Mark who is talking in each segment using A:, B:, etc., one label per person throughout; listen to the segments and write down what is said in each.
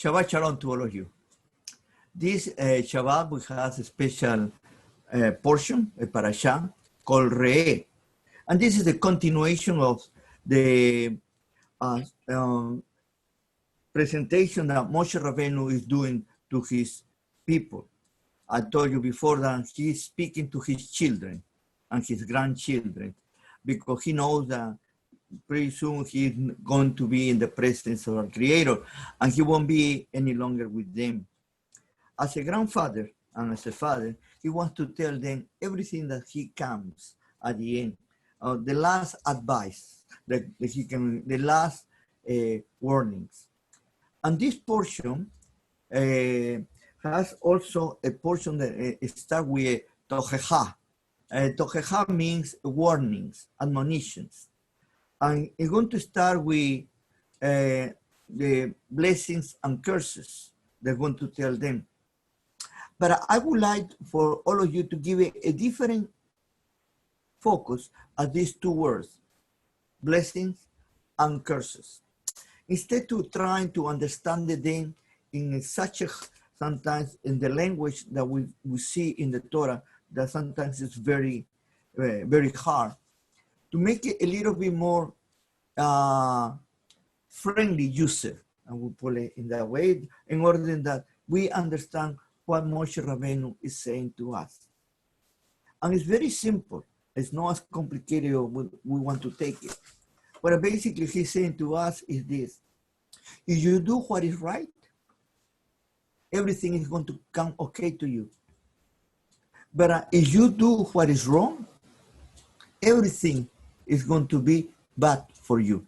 A: Shabbat Shalom to all of you. This Shabbat we have a special portion, a parasha, called Re'eh. And this is the continuation of the presentation that Moshe Rabbeinu is doing to his people. I told you before that he's speaking to his children and his grandchildren because he knows that pretty soon he's going to be in the presence of our Creator and he won't be any longer with them. As a grandfather and as a father, he wants to tell them everything that he comes at the end. The last advice, that he can, the last warnings. And this portion has also a portion that starts with Tochecha. Tochecha means warnings, admonitions. And it's going to start with the blessings and curses they're going to tell them. But I would like for all of you to give a different focus at these two words, blessings and curses. Instead of trying to understand them in such a, sometimes in the language that we see in the Torah, that sometimes it's very, very hard, to make it a little bit more friendly user, and we put it in that way, in order that we understand what Moshe Rabbeinu is saying to us. And it's very simple. It's not as complicated as we want to take it. But basically he's saying to us is this: if you do what is right, everything is going to come okay to you. But if you do what is wrong, everything is going to be bad for you.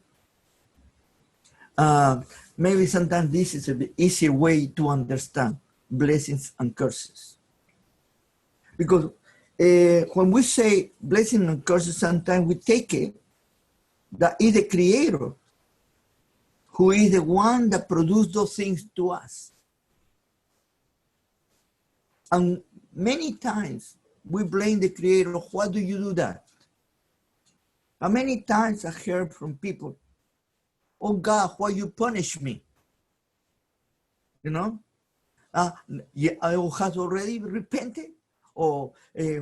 A: Maybe sometimes this is an easier way to understand blessings and curses. Because when we say blessing and curses, sometimes we take it that is the Creator who is the one that produced those things to us. And many times we blame the Creator. Why do you do that? How many times I heard from people, oh God, why you punish me? You know? I have already repented? Or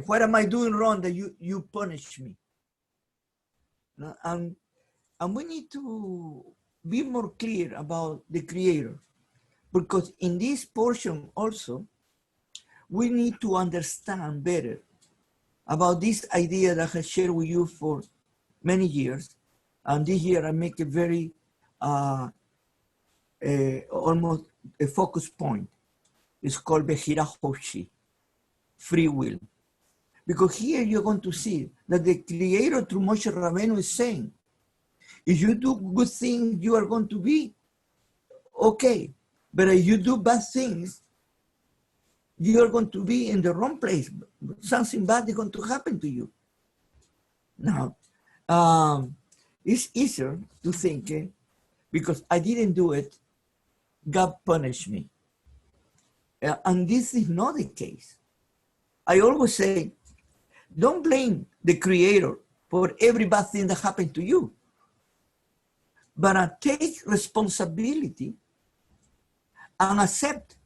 A: what am I doing wrong that you punish me? And we need to be more clear about the Creator, because in this portion also, we need to understand better about this idea that I have shared with you for many years. And this year I make a very, almost a focus point. It's called Bechira Hoshi, free will. Because here you're going to see that the Creator through Moshe Rabbeinu is saying, if you do good things, you are going to be okay. But if you do bad things, you are going to be in the wrong place. Something bad is going to happen to you. Now, it's easier to think, because I didn't do it, God punished me. And this is not the case. I always say, don't blame the Creator for every bad thing that happened to you. But take responsibility and accept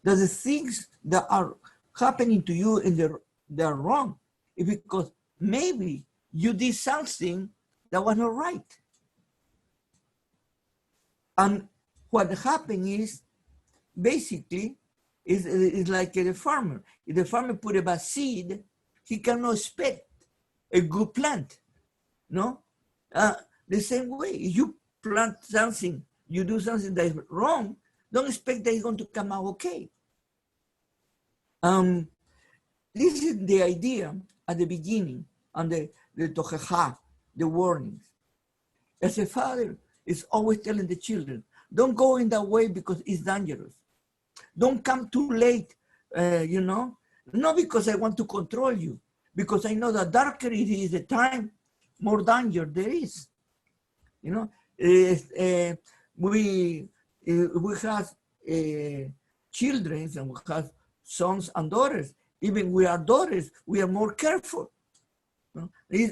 A: that the things that are happening to you and they're wrong, is because maybe you did something that was not right. And what happened is, basically, is like the farmer. If the farmer put a bad seed, he cannot expect a good plant. No? The same way, if you plant something, you do something that is wrong, don't expect that it's going to come out okay. This is the idea at the beginning, and the tochecha, the warnings. As a father is always telling the children, don't go in that way because it's dangerous. Don't come too late, you know, not because I want to control you, because I know that darker it is the time, more danger there is. You know, we have children and we have sons and daughters. Even with our daughters, we are more careful. You know?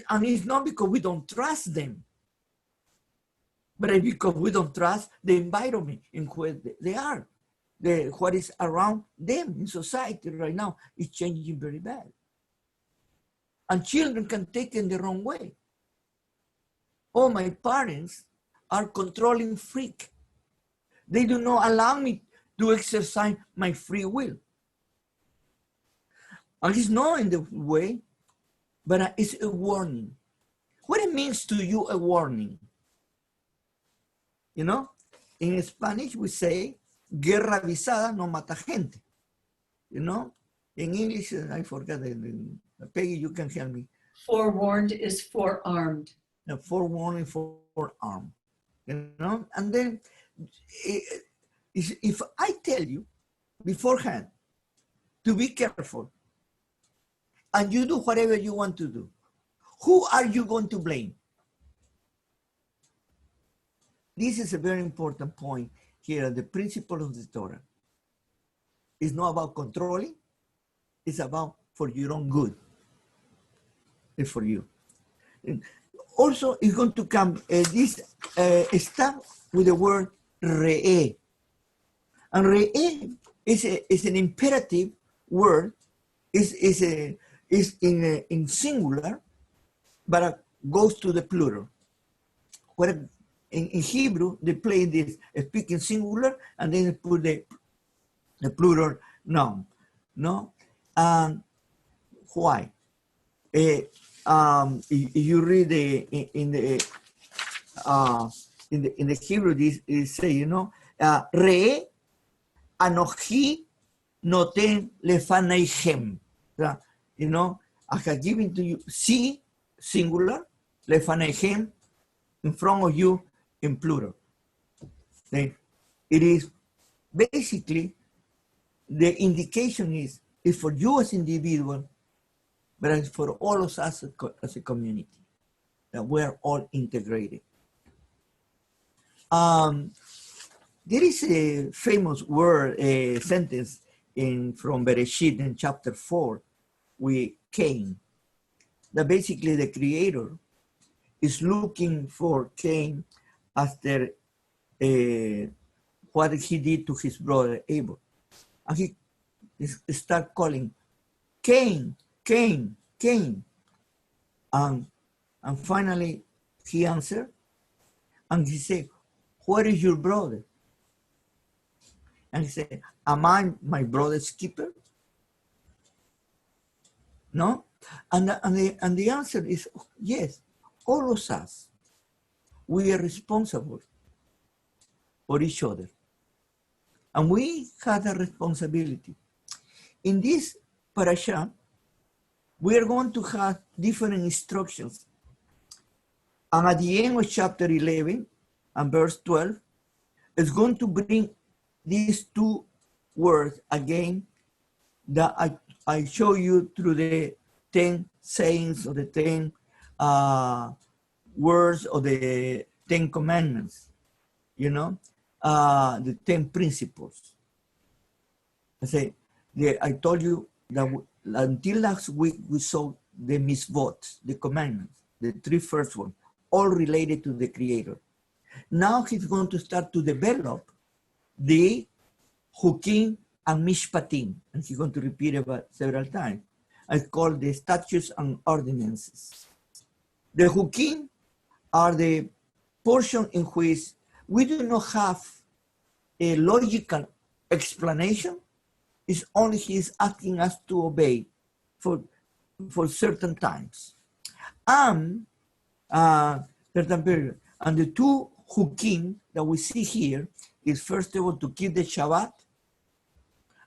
A: And it's not because we don't trust them, but it's because we don't trust the environment in which they are. what is around them in society right now is changing very bad. And children can take it the wrong way. Oh, my parents are controlling freak. They do not allow me to exercise my free will. And it's not in the way, but it's a warning. What it means to you, a warning? You know, in Spanish we say, guerra avisada no mata gente. You know, in English, I forgot, Peggy, you can help me.
B: Forewarned is forearmed.
A: Forewarning, forearmed. You know, and then if I tell you beforehand to be careful and you do whatever you want to do, who are you going to blame? This is a very important point here. The principle of the Torah is not about controlling, it's about for your own good. It's for you. And also, it's going to come, this start with the word re'eh. And re'eh is an imperative word, is in singular, but goes to the plural. Where in Hebrew, they play this, speaking singular, and then they put the plural noun. No? Why? You read in the Hebrew, this say, you know, re anochi noten lefaneichem. You know, I have given to you, see, singular, lefaneichem, in front of you, in plural. Then it is basically, the indication is for you as individual, but it's for all of us as a community, that we're all integrated. There is a famous word, a sentence from Bereshit in chapter 4 with Cain, that basically the Creator is looking for Cain after what he did to his brother Abel. And he start calling, Cain, Cain, Cain. And finally he answered, and he said, where is your brother? And he said, am I my brother's keeper? No? And the answer is yes, all of us, we are responsible for each other. And we have a responsibility. In this parasha, we are going to have different instructions. And at the end of chapter 11 and verse 12, it's going to bring these two words again that I show you through the 10 sayings or the 10 words or the 10 commandments, you know, the 10 principles. I told you that until last week we saw the mitzvot, the commandments, the 3 first ones, all related to the Creator. Now he's going to start to develop the hukim and mishpatim, and he's going to repeat it several times. It's called the statutes and ordinances. The hukim are the portion in which we do not have a logical explanation. It's only he's asking us to obey for certain times. Certain period. And the 2 hukim that we see here is, first of all, to keep the Shabbat,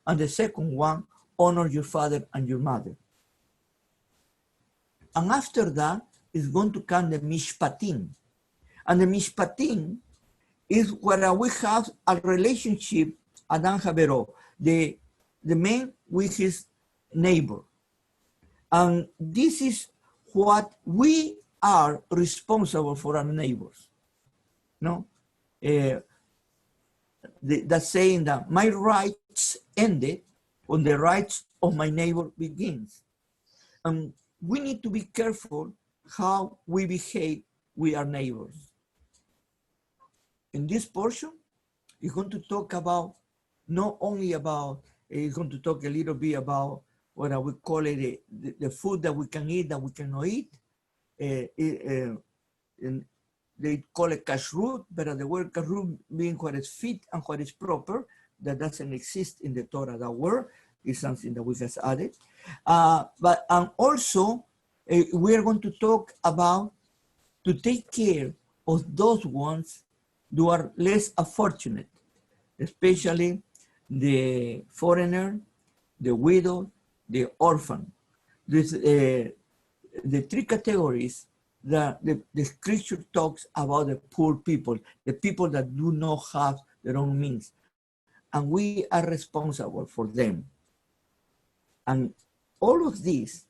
A: and the second one, honor your father and your mother. And after that is going to come the mishpatim. And the mishpatim is where we have a relationship, Adam Havero, the man with his neighbor. And this is what we are responsible for our neighbors. No? That's saying that my rights ended when the rights of my neighbor begins. And we need to be careful how we behave with our neighbors. In this portion, we're going to talk about not only about, he's going to talk a little bit about what I would call it, the food that we can eat, that we cannot eat. And they call it kashrut, but the word kashrut being what is fit and what is proper, that doesn't exist in the Torah. That word is something that we just added. But also, we're going to talk about to take care of those ones who are less fortunate, especially the foreigner, the widow, the orphan. This, the three categories that the scripture talks about: the poor people, the people that do not have their own means, and we are responsible for them. And all of this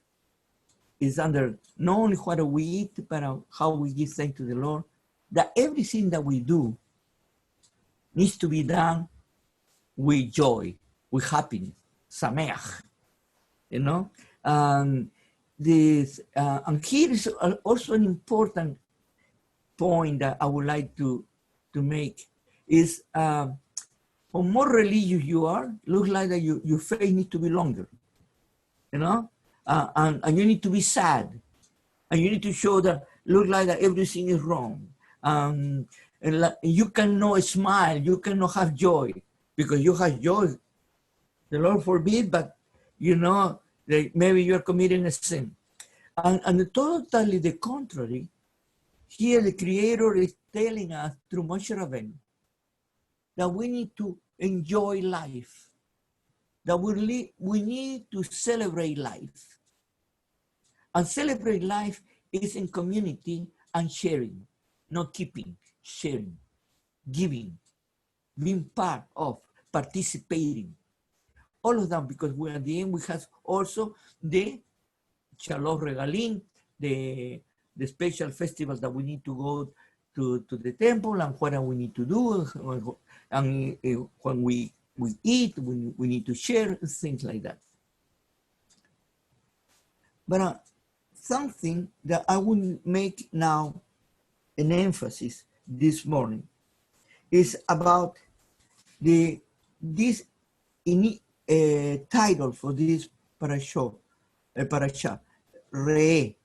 A: is under not only what we eat, but how we give thanks to the Lord, that everything that we do needs to be done with joy, with happiness, sameach, you know? And here is also an important point that I would like to make is, the more religious you are, looks like that your faith needs to be longer, you know? And you need to be sad. And you need to show that, look like that everything is wrong. And you cannot smile, you cannot have joy, because you have joy. The Lord forbid, but you know, that maybe you're committing a sin. And totally the contrary, here the Creator is telling us through Moshe Rabbeinu that we need to enjoy life, that we need to celebrate life. And celebrate life is in community and sharing, not keeping, sharing, giving, being part of, participating. All of them, because at the end we have also the Shalom Regalim, the special festivals that we need to go to the temple, and what we need to do, and when we eat, we need to share, things like that. But something that I will make now an emphasis this morning is about this title for this parasha, Re,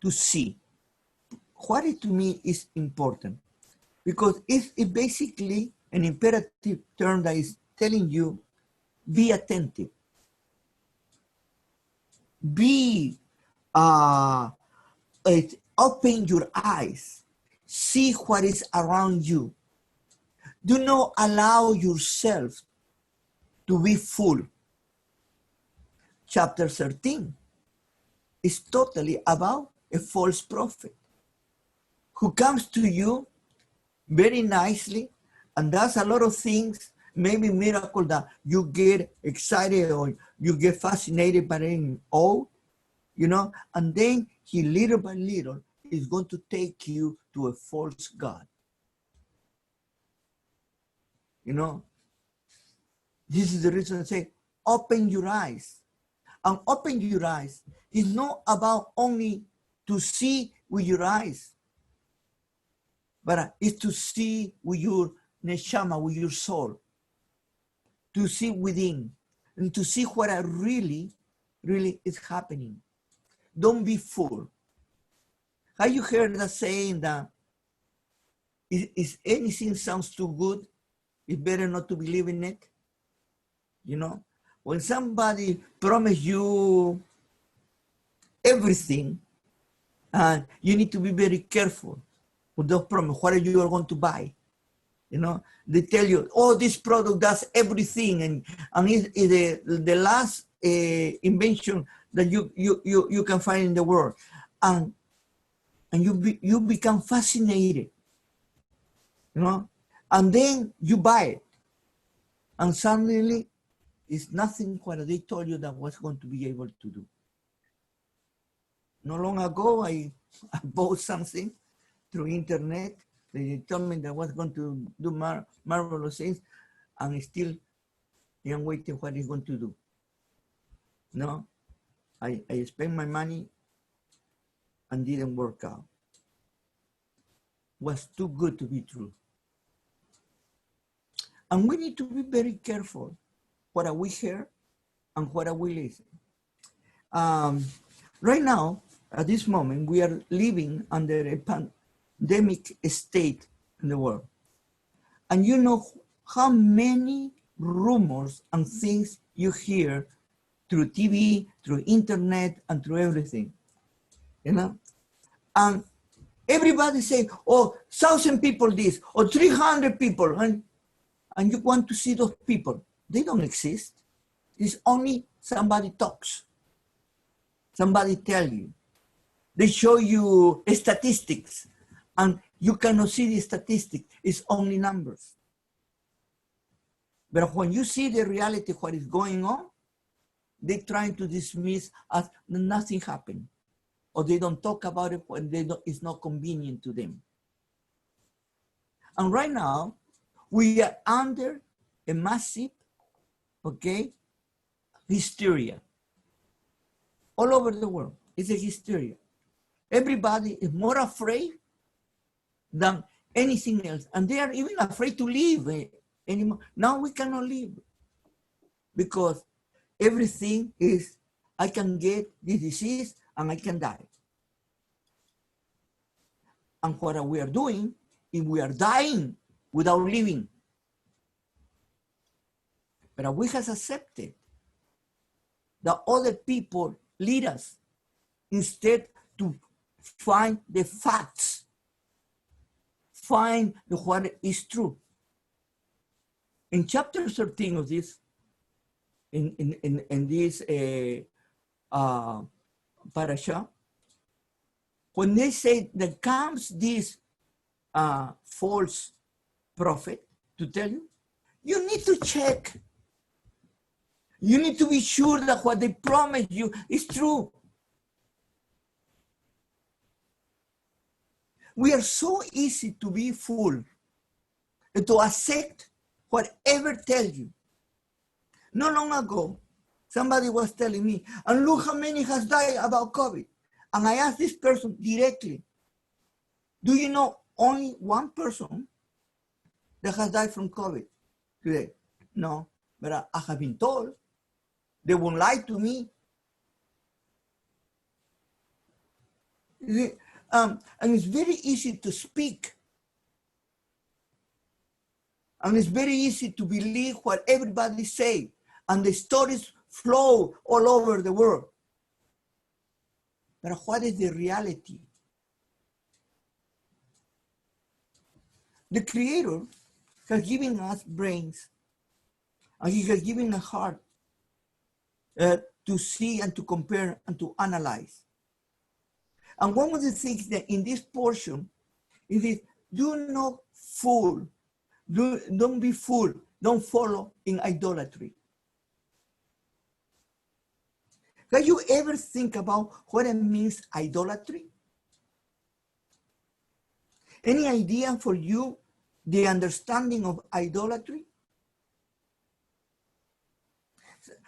A: to see. What it to me is important, because it's basically an imperative term that is telling you, be attentive, be open your eyes, see what is around you. Do not allow yourself to be full. Chapter 13 is totally about a false prophet who comes to you very nicely and does a lot of things, maybe miracle that you get excited or you get fascinated by him, you know, and then he little by little is going to take you to a false God. You know, this is the reason I say, open your eyes. And open your eyes is not about only to see with your eyes, but it's to see with your neshama, with your soul, to see within, and to see what really is happening. Don't be fooled. Have you heard that saying that if anything sounds too good, it's better not to believe in it? You know, when somebody promises you everything, and you need to be very careful with those promises. What are you going to buy? You know, they tell you, oh, this product does everything, and it's the last invention that you can find in the world, and you become fascinated, you know, and then you buy it, and suddenly it's nothing what they told you that was going to be able to do. Not long ago, I bought something through internet. They told me that I was going to do marvelous things, and still I'm waiting what it's going to do. No, I spent my money and didn't work out. Was too good to be true. And we need to be very careful what we hear and what we listen. Right now, at this moment, we are living under a pandemic state in the world. And you know how many rumors and things you hear through TV, through internet, and through everything, you know? And everybody say, oh, 1,000 people this, or 300 people, and you want to see those people. They don't exist. It's only somebody talks. Somebody tell you. They show you statistics, and you cannot see the statistics. It's only numbers. But when you see the reality, what is going on, they're trying to dismiss as nothing happened. Or they don't talk about it when it's not convenient to them. And right now, we are under a massive, hysteria. All over the world, it's a hysteria. Everybody is more afraid than anything else. And they are even afraid to leave anymore. Now we cannot leave because everything is, I can get this disease and I can die. And what we are doing is we are dying without living. But we have accepted that other people lead us instead to find the facts, find what is true. In chapter 13 of this, in this parasha, when they say that comes this false prophet to tell you, you need to check. You need to be sure that what they promise you is true. We are so easy to be fooled and to accept whatever tells you. Not long ago, somebody was telling me, and look how many has died about COVID. And I asked this person directly, do you know only one person that has died from COVID today? No, but I have been told. They won't lie to me. And it's very easy to speak. And it's very easy to believe what everybody say. And the stories flow all over the world. But what is the reality? The Creator has given us brains. And He has given a heart to see and to compare and to analyze. And one of the things that in this portion is do not fool, don't be fooled, don't follow in idolatry. Have you ever think about what it means idolatry? Any idea for you the understanding of idolatry?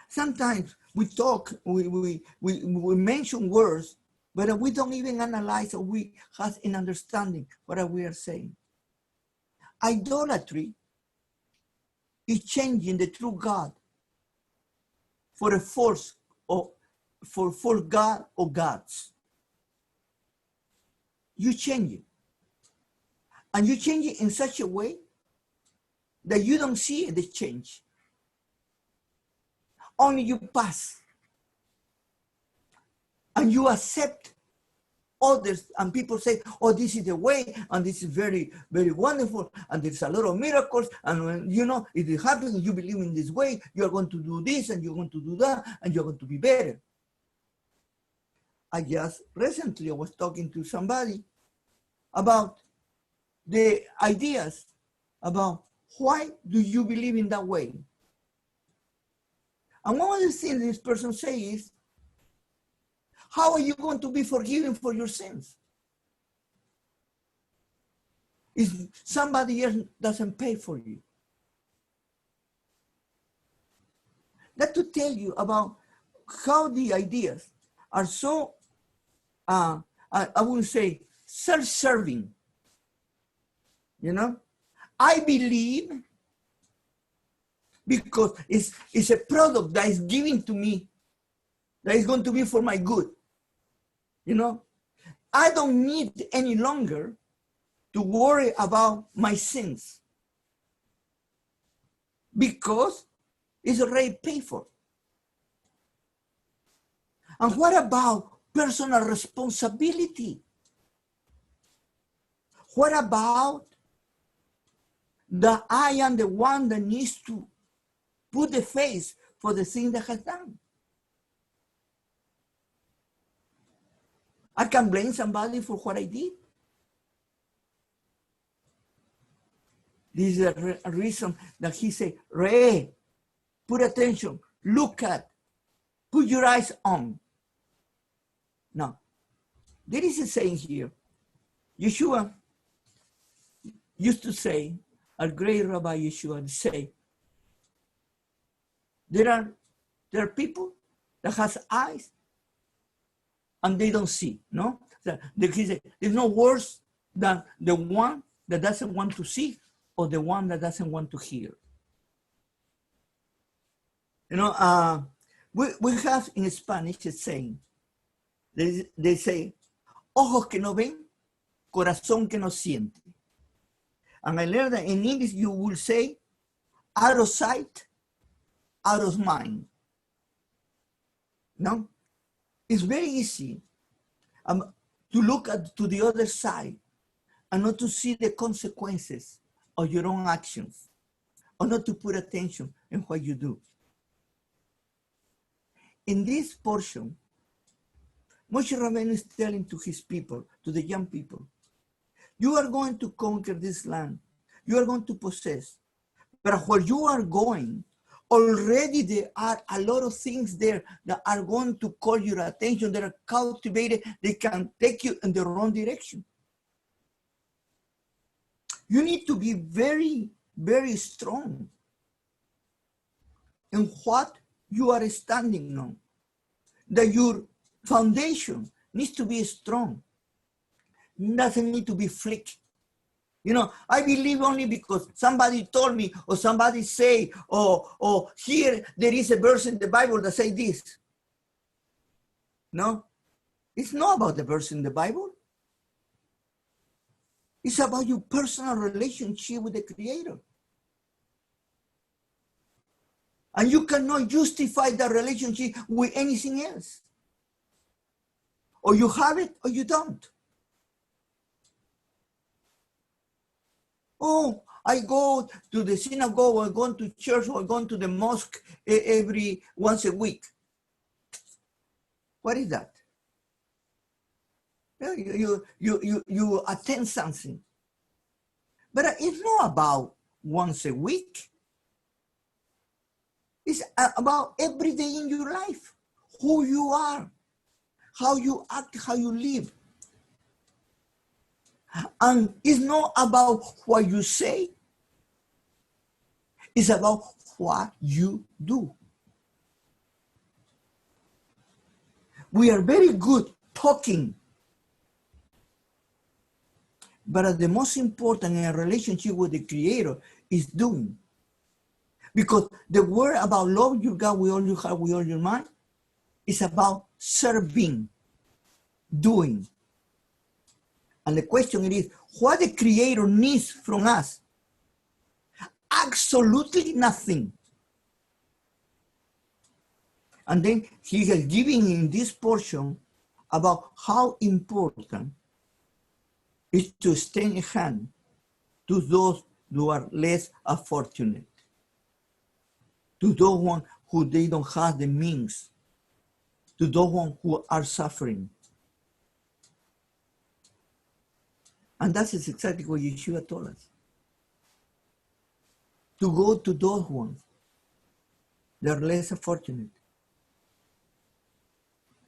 A: Sometimes we talk, we mention words, but we don't even analyze or we have an understanding what we are saying. Idolatry is changing the true God for a false or for false God or gods. You change it. And you change it in such a way that you don't see the change. Only you pass. And you accept others, and people say, oh, this is the way, and this is very, very wonderful, and there's a lot of miracles, and when, you know, if it happens, you believe in this way, you're going to do this, and you're going to do that, and you're going to be better. I just recently I was talking to somebody about the ideas about why do you believe in that way? And one of the things this person says is, how are you going to be forgiven for your sins if somebody else doesn't pay for you? That to tell you about how the ideas are so, I would say, self-serving. You know, I believe because it's a product that is given to me, that is going to be for my good. You know, I don't need any longer to worry about my sins because it's already paid for. And what about personal responsibility? What about that I am the one that needs to put the face for the thing that has done? I can blame somebody for what I did. This is a reason that he said, Ray, put attention, look at, put your eyes on. Now, there is a saying here. Yeshua used to say, a great Rabbi Yeshua say, there are people that has eyes and they don't see, no? He said, there's no worse than the one that doesn't want to see or the one that doesn't want to hear. You know, we have in Spanish a saying. They say, ojos que no ven, corazón que no siente. And I learned that in English you will say, out of sight, out of mind. No? It's very easy to look to the other side and not to see the consequences of your own actions, or not to put attention in what you do. In this portion, Moshe Rabbeinu is telling to his people, to the young people, you are going to conquer this land. You are going to possess. But where you are going, already there are a lot of things there that are going to call your attention, that are cultivated, they can take you in the wrong direction. You need to be very, very strong in what you are standing on. That your foundation needs to be strong. It doesn't need to be flicky. You know, I believe only because somebody told me, or somebody say, or here there is a verse in the Bible that say this. No, it's not about the verse in the Bible. It's about your personal relationship with the Creator. And you cannot justify that relationship with anything else. Or you have it or you don't. Oh, I go to the synagogue, or I go to church, or I go to the mosque every once a week. What is that? You attend something. But it's not about once a week. It's about every day in your life. Who you are, how you act, how you live. And it's not about what you say. It's about what you do. We are very good talking. But the most important in a relationship with the Creator is doing. Because the word about love your God with all your heart, with all your mind, is about serving, doing. And the question is, what the Creator needs from us? Absolutely nothing. And then he has given in this portion about how important is to extend a hand to those who are less fortunate, to those one who they don't have the means, to those one who are suffering. And that is exactly what Yeshua told us. To go to those ones that are less fortunate.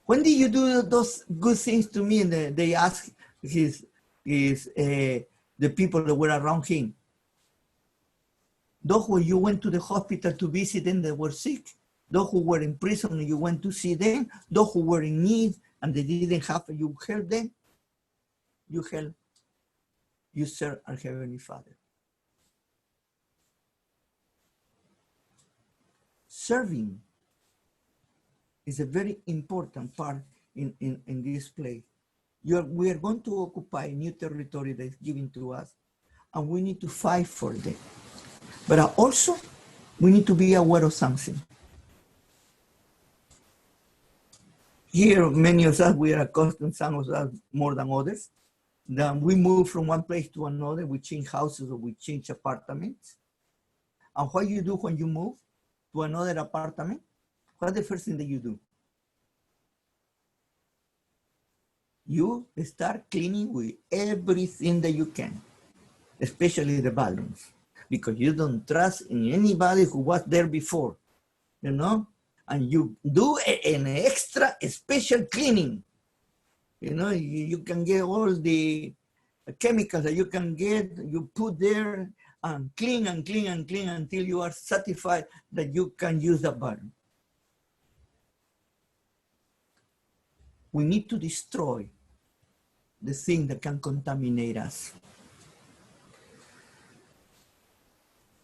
A: When did you do those good things to me? And they asked the people that were around him. Those who you went to the hospital to visit them that were sick. Those who were in prison and you went to see them. Those who were in need and they didn't have, you helped them. You helped. You serve our Heavenly Father. serving is a very important part in this place. We are going to occupy new territory that is given to us, and we need to fight for them. But also, we need to be aware of something. Here, many of us, we are accustomed, some of us more than others, that we move from one place to another, we change houses or we change apartments. And what you do when you move to another apartment? What's the first thing that you do? You start cleaning with everything that you can, especially the bathrooms, because you don't trust in anybody who was there before, you know? And you do an extra special cleaning. You know, you can get all the chemicals that you can get, you put there and clean and clean and clean until you are satisfied that you can use the bathroom. We need to destroy the thing that can contaminate us.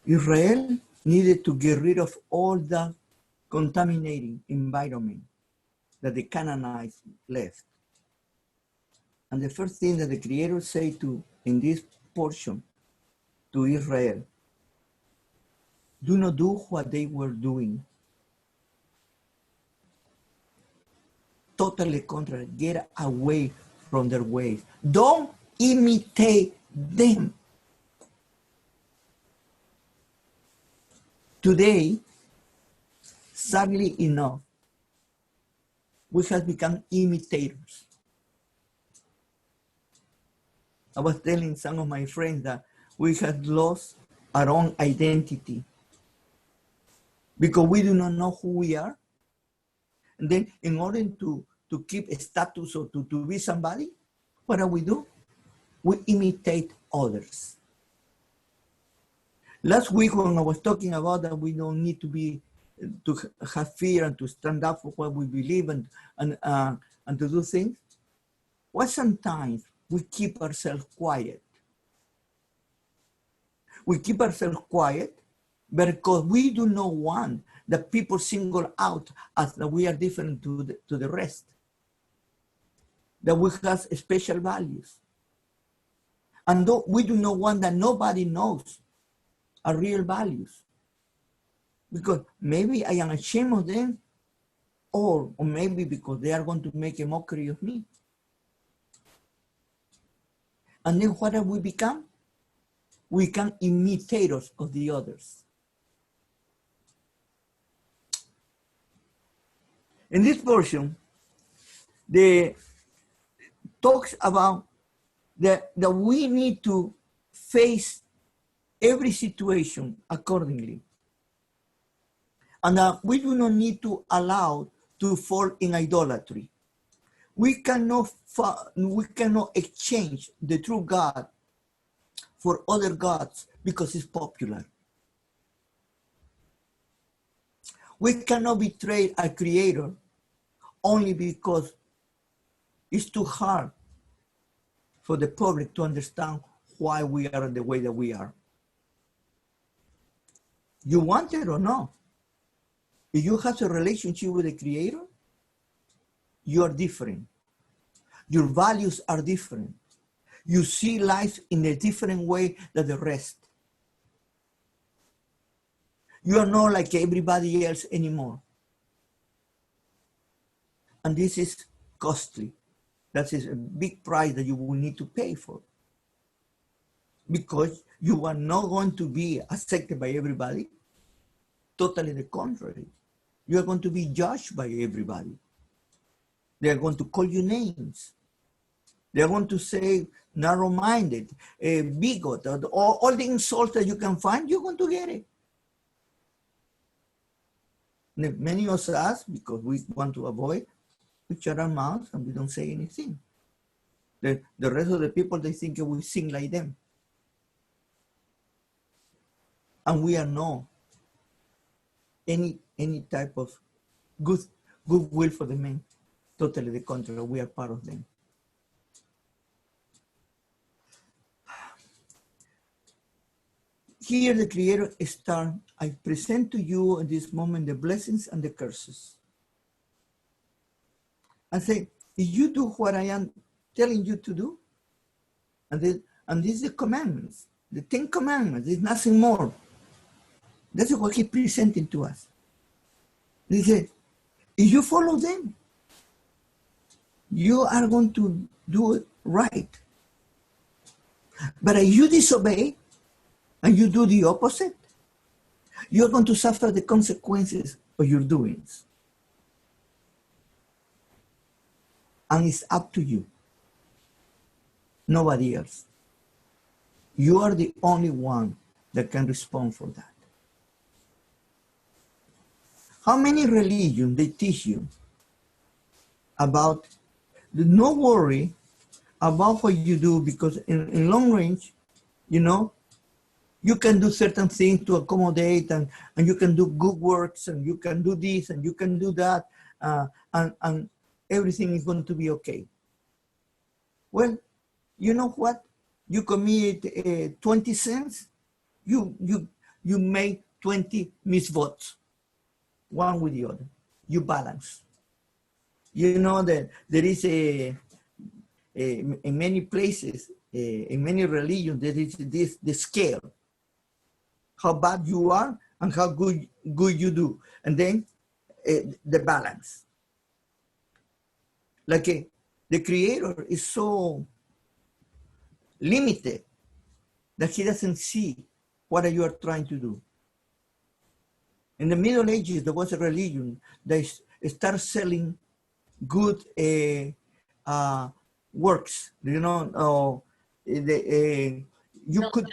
A: Israel needed to get rid of all the contaminating environment that the Canaanites left. And the first thing that the Creator said in this portion to Israel, do not do what they were doing. Totally contrary, get away from their ways. Don't imitate them. Today, sadly enough, we have become imitators. I was telling some of my friends that we have lost our own identity because we do not know who we are. And then in order to keep a status or to be somebody, what do? We imitate others. Last week when I was talking about that we don't need to have fear and to stand up for what we believe and to do things, well, sometimes we keep ourselves quiet. We keep ourselves quiet because we do not want that people single out as that we are different to the rest, that we have special values. And though we do not want that nobody knows our real values, because maybe I am ashamed of them, or maybe because they are going to make a mockery of me. And then what have we become? We become imitators of the others. In this portion, the talks about that we need to face every situation accordingly. And we do not need to allow to fall in idolatry. We cannot exchange the true God for other gods because it's popular. We cannot betray our Creator only because it's too hard for the public to understand why we are the way that we are. You want it or not? If you have a relationship with the Creator, you are different. Your values are different. You see life in a different way than the rest. You are not like everybody else anymore. And this is costly. That is a big price that you will need to pay for. Because you are not going to be accepted by everybody. Totally the contrary. You are going to be judged by everybody. They are going to call you names. They are going to say narrow-minded, bigot, all the insults that you can find, you're going to get it. Many of us, because we want to avoid, we shut our mouths and we don't say anything. The rest of the people, they think we sing like them. And we are not any type of goodwill for the men. Totally the contrary, we are part of them. here the Creator start, I present to you at this moment the blessings and the curses. I say, if you do what I am telling you to do, and these are the commandments, the 10 commandments, there's nothing more. That's what He presented to us. He said, if you follow them, you are going to do it right. But if you disobey and you do the opposite, you're going to suffer the consequences of your doings. And it's up to you. Nobody else. You are the only one that can respond for that. How many religions they teach you about no worry about what you do, because in long range, you know, you can do certain things to accommodate, and you can do good works, and you can do this, and you can do that, and everything is going to be okay. Well, you know what? You commit 20 sins, you make 20 misvotes, one with the other. You balance. You know that there is in many places, in many religions, there is the scale, how bad you are and how good you do, and then the balance. Like the Creator is so limited that He doesn't see what you are trying to do. In the Middle Ages, there was a religion that started selling good works, you know, you could,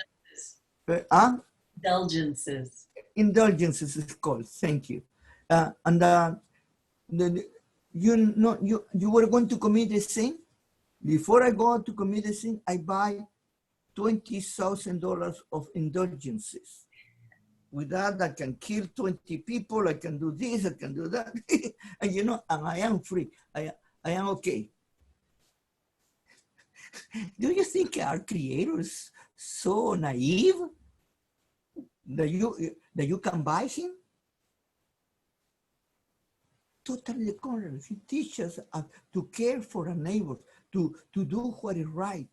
B: Indulgences.
A: Indulgences is called, thank you. You know, you were going to commit a sin. Before I go to commit a sin, I buy $20,000 of indulgences. With that, I can kill 20 people, I can do this, I can do that. And you know, and I am free, I am okay. Do you think our Creator is so naive that you can buy Him? Totally the contrary. He teaches us to care for our neighbors, to do what is right.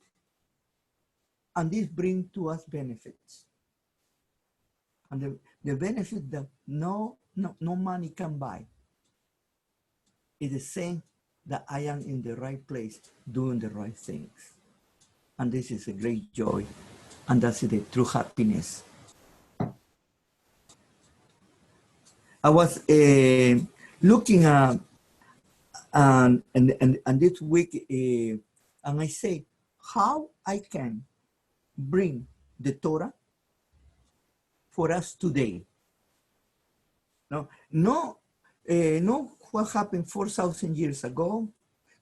A: And this brings to us benefits. And the benefit that no money can buy is the same that I am in the right place, doing the right things. And this is a great joy. And that's the true happiness. I was looking at, and this week, and I say, how I can bring the Torah for us today. No, what happened 4,000 years ago.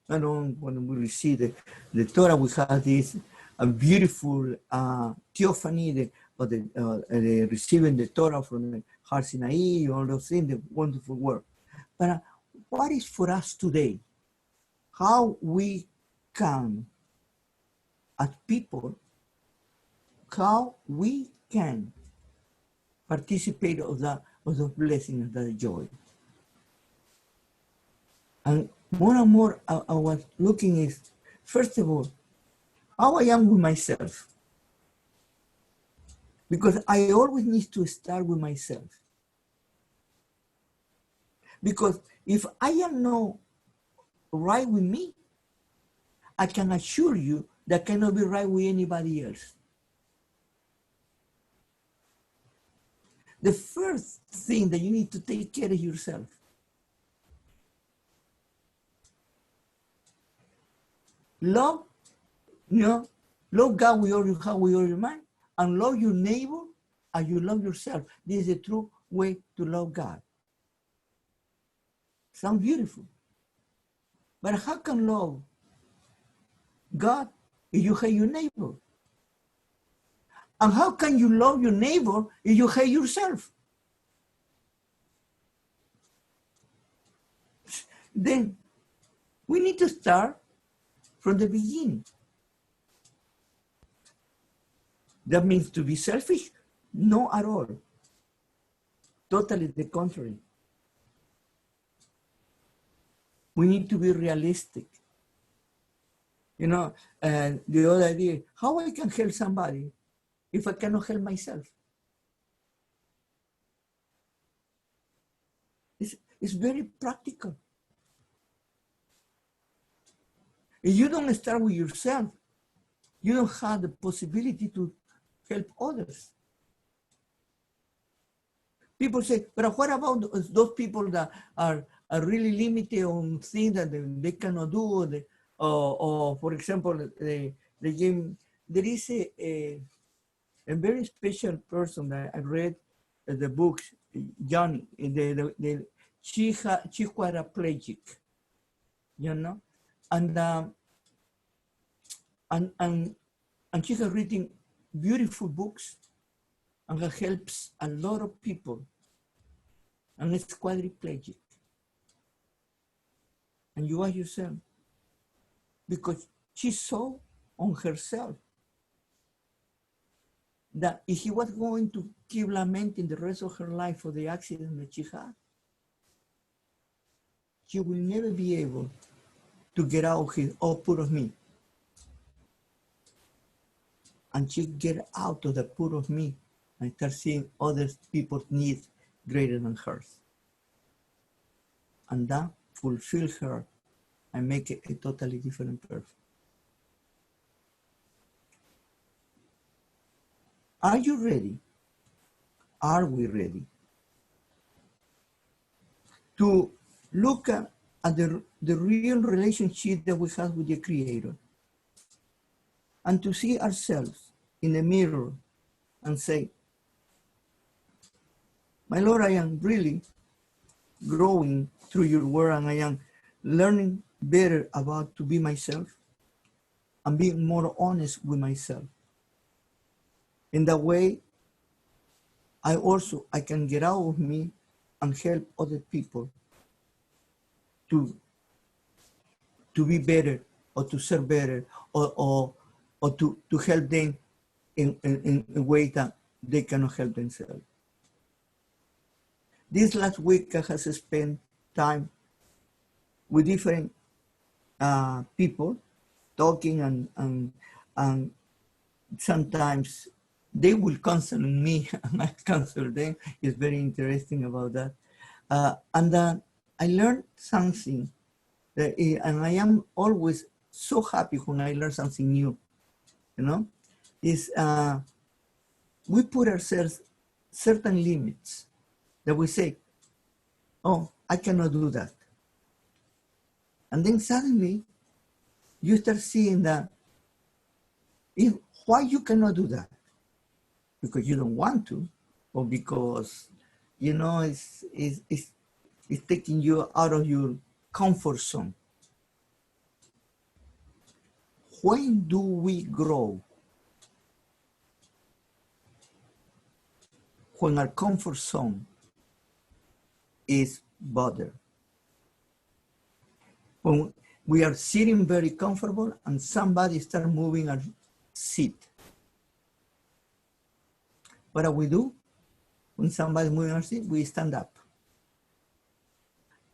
A: When we receive the Torah, we have this beautiful theophany of the receiving the Torah from the Har Sinai, all those things, the wonderful work. But what is for us today? How we can, as people, how we can participate of the blessing and the joy. And more I was looking is, first of all, how I am with myself. Because I always need to start with myself. Because if I am not right with me, I can assure you that I cannot be right with anybody else. The first thing that you need to take care of yourself. Love God with all your heart, with all your mind, and love your neighbor as you love yourself. This is the true way to love God. Sounds beautiful. But how can love God if you hate your neighbor? And how can you love your neighbor if you hate yourself? Then we need to start from the beginning. That means to be selfish? No, at all. Totally the contrary. We need to be realistic. You know, the other idea, how I can help somebody if I cannot help myself? It's very practical. If you don't start with yourself, you don't have the possibility to help others. People say, but what about those people that are really limited on things that they cannot do? Or for example, there is a very special person that I read the books, Johnny, the quadriplegic, you know, and she has written beautiful books and helps a lot of people, and it's quadriplegic. And you ask yourself, because she saw on herself that if she was going to keep lamenting the rest of her life for the accident that she had, she will never be able to get out of his put of me. And she get out of the put of me and start seeing other people's needs greater than hers. And that fulfill her and make it a totally different person. Are you ready? Are we ready to look at the real relationship that we have with the Creator and to see ourselves in the mirror and say, my Lord, I am really growing through your word and I am learning better about to be myself and being more honest with myself. In that way, I can get out of me and help other people to be better or to serve better or to help them in a way that they cannot help themselves. This last week I have spent time with different people talking and sometimes they will counsel me and I counsel them. It's very interesting about that. And I learned something and I am always so happy when I learn something new, you know, is we put ourselves certain limits that we say, oh, I cannot do that. And then suddenly you start seeing that why you cannot do that? Because you don't want to, or because, you know, it's taking you out of your comfort zone. When do we grow? When our comfort zone is bothered. When we are sitting very comfortable and somebody starts moving our seat. What do we do? When somebody's moving our seat, we stand up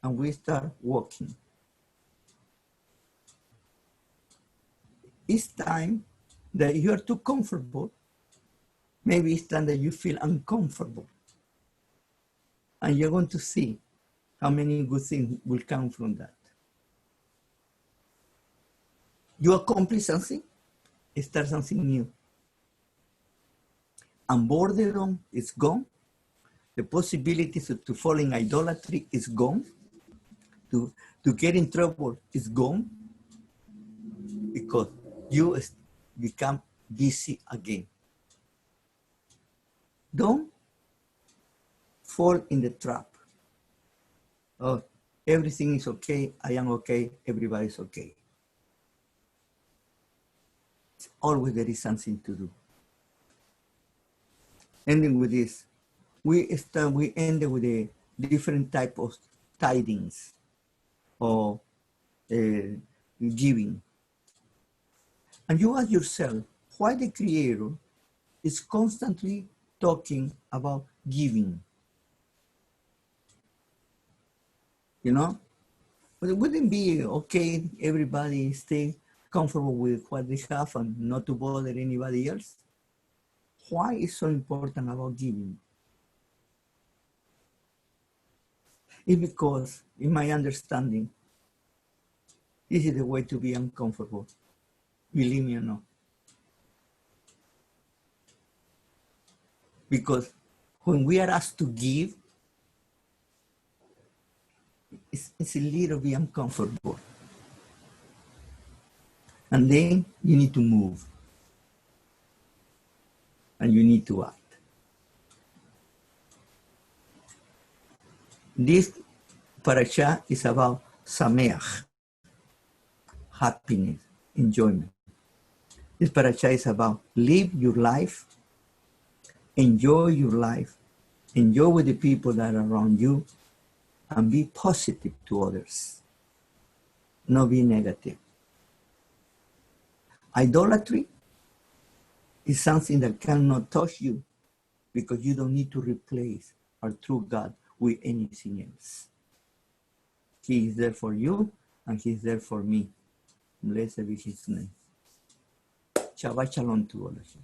A: and we start walking. It's time that you are too comfortable. Maybe it's time that you feel uncomfortable. And you're going to see how many good things will come from that. You accomplish something, start something new. And boredom is gone. The possibilities to fall in idolatry is gone. To get in trouble is gone. Because you become busy again. Don't fall in the trap. Oh, everything is okay, I am okay, everybody's okay. Always there is something to do. Ending with this, we ended with a different type of tidings or giving. And you ask yourself, why the Creator is constantly talking about giving. You know, but it wouldn't be okay everybody stay comfortable with what they have and not to bother anybody else? Why is so important about giving? It's because, in my understanding, this is the way to be uncomfortable. Believe me or not. Because when we are asked to give, it's a little bit uncomfortable. And then you need to move. And you need to act. This parasha is about sameach, happiness, enjoyment. This parasha is about live your life, enjoy your life, enjoy with the people that are around you, and be positive to others, not be negative. Idolatry is something that cannot touch you because you don't need to replace our true God with anything else. He is there for you and He's there for me. Blessed be His name. Shabbat shalom to all of you.